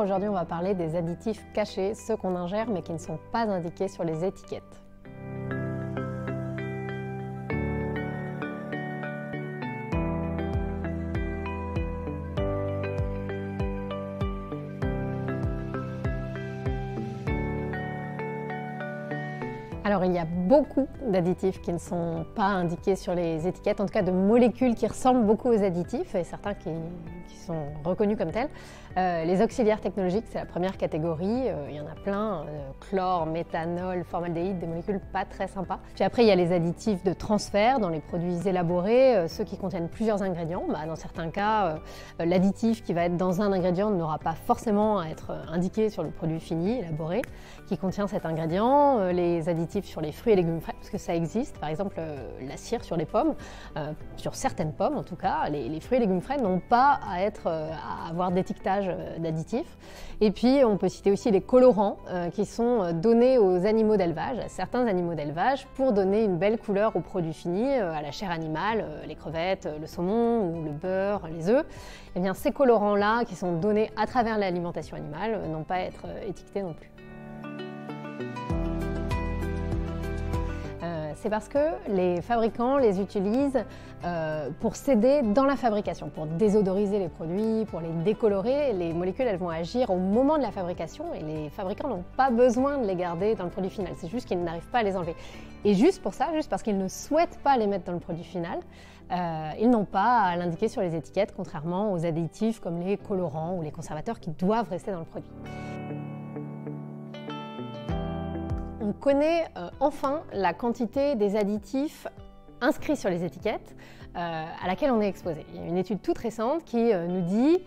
aujourd'hui on va parler des additifs cachés, ceux qu'on ingère mais qui ne sont pas indiqués sur les étiquettes. Alors il y a beaucoup d'additifs qui ne sont pas indiqués sur les étiquettes, en tout cas de molécules qui ressemblent beaucoup aux additifs et certains qui sont reconnus comme tels. Les auxiliaires technologiques, c'est la première catégorie, il y en a plein, chlore, méthanol, formaldéhyde, des molécules pas très sympas. Puis après il y a les additifs de transfert dans les produits élaborés, ceux qui contiennent plusieurs ingrédients. Dans certains cas, l'additif qui va être dans un ingrédient n'aura pas forcément à être indiqué sur le produit fini, élaboré, qui contient cet ingrédient. Les additifs sur les fruits et légumes frais, parce que ça existe, par exemple la cire sur les pommes, sur certaines pommes en tout cas, les fruits et légumes frais n'ont pas à avoir d'étiquetage d'additifs. Et puis on peut citer aussi les colorants qui sont donnés aux animaux d'élevage, à certains animaux d'élevage, pour donner une belle couleur aux produits finis, à la chair animale, les crevettes, le saumon ou le beurre, les œufs. Et bien ces colorants-là qui sont donnés à travers l'alimentation animale n'ont pas à être étiquetés non plus. C'est parce que les fabricants les utilisent pour s'aider dans la fabrication, pour désodoriser les produits, pour les décolorer. Les molécules, elles vont agir au moment de la fabrication et les fabricants n'ont pas besoin de les garder dans le produit final. C'est juste qu'ils n'arrivent pas à les enlever. Et juste pour ça, juste parce qu'ils ne souhaitent pas les mettre dans le produit final, ils n'ont pas à l'indiquer sur les étiquettes, contrairement aux additifs comme les colorants ou les conservateurs qui doivent rester dans le produit. On connaît enfin la quantité des additifs inscrits sur les étiquettes à laquelle on est exposé. Il y a une étude toute récente qui nous dit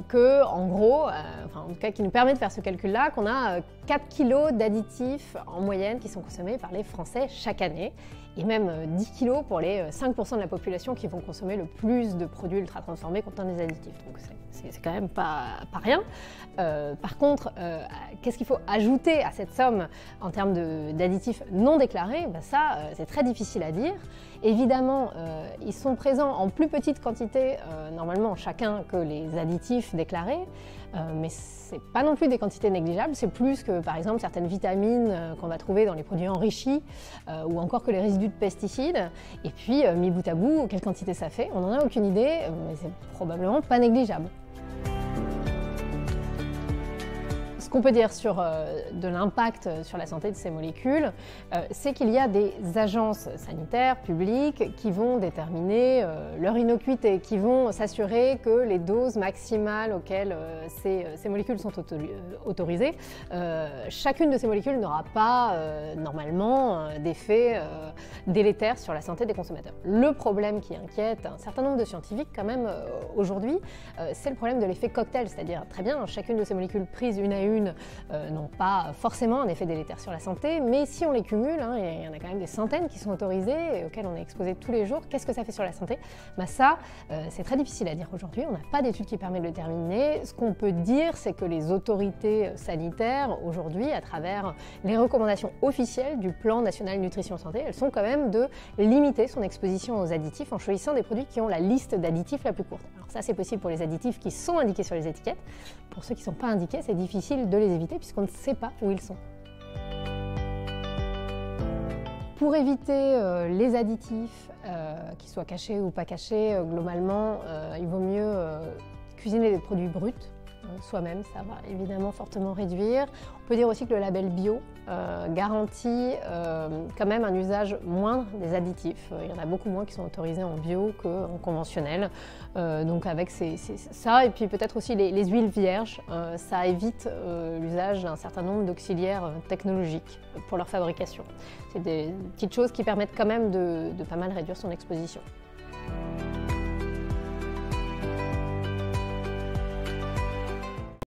que, en gros, en tout cas qui nous permet de faire ce calcul-là, qu'on a 4 kg d'additifs en moyenne qui sont consommés par les Français chaque année, et même 10 kg pour les 5% de la population qui vont consommer le plus de produits ultra transformés contenant des additifs. Donc c'est quand même pas rien. Par contre, qu'est-ce qu'il faut ajouter à cette somme en termes d'additifs non déclarés? Ça, c'est très difficile à dire. Évidemment, ils sont présents en plus petite quantité, normalement chacun, que les additifs déclarés, mais c'est pas non plus des quantités négligeables, c'est plus que par exemple certaines vitamines qu'on va trouver dans les produits enrichis ou encore que les résidus de pesticides. Et puis, mis bout à bout, quelle quantité ça fait? On n'en a aucune idée, mais c'est probablement pas négligeable. Ce qu'on peut dire sur de l'impact sur la santé de ces molécules, c'est qu'il y a des agences sanitaires publiques qui vont déterminer leur innocuité, qui vont s'assurer que les doses maximales auxquelles ces molécules sont autorisées, chacune de ces molécules n'aura pas normalement d'effet délétère sur la santé des consommateurs. Le problème qui inquiète un certain nombre de scientifiques quand même aujourd'hui, c'est le problème de l'effet cocktail, c'est-à-dire très bien, chacune de ces molécules prises une à une n'ont pas forcément un effet délétère sur la santé, mais si on les cumule, il y en a quand même des centaines qui sont autorisées et auxquelles on est exposé tous les jours, qu'est-ce que ça fait sur la santé? Ça, c'est très difficile à dire aujourd'hui, on n'a pas d'études qui permettent de le déterminer. Ce qu'on peut dire, c'est que les autorités sanitaires, aujourd'hui, à travers les recommandations officielles du Plan National Nutrition Santé, elles sont quand même de limiter son exposition aux additifs en choisissant des produits qui ont la liste d'additifs la plus courte. Alors ça, c'est possible pour les additifs qui sont indiqués sur les étiquettes. Pour ceux qui ne sont pas indiqués, c'est difficile de les éviter puisqu'on ne sait pas où ils sont. Pour éviter les additifs, qu'ils soient cachés ou pas cachés, globalement, il vaut mieux cuisiner des produits bruts soi-même, ça va évidemment fortement réduire. On peut dire aussi que le label bio garantit quand même un usage moindre des additifs. Il y en a beaucoup moins qui sont autorisés en bio qu'en conventionnel. Donc avec ça, et puis peut-être aussi les huiles vierges, ça évite l'usage d'un certain nombre d'auxiliaires technologiques pour leur fabrication. C'est des petites choses qui permettent quand même de pas mal réduire son exposition.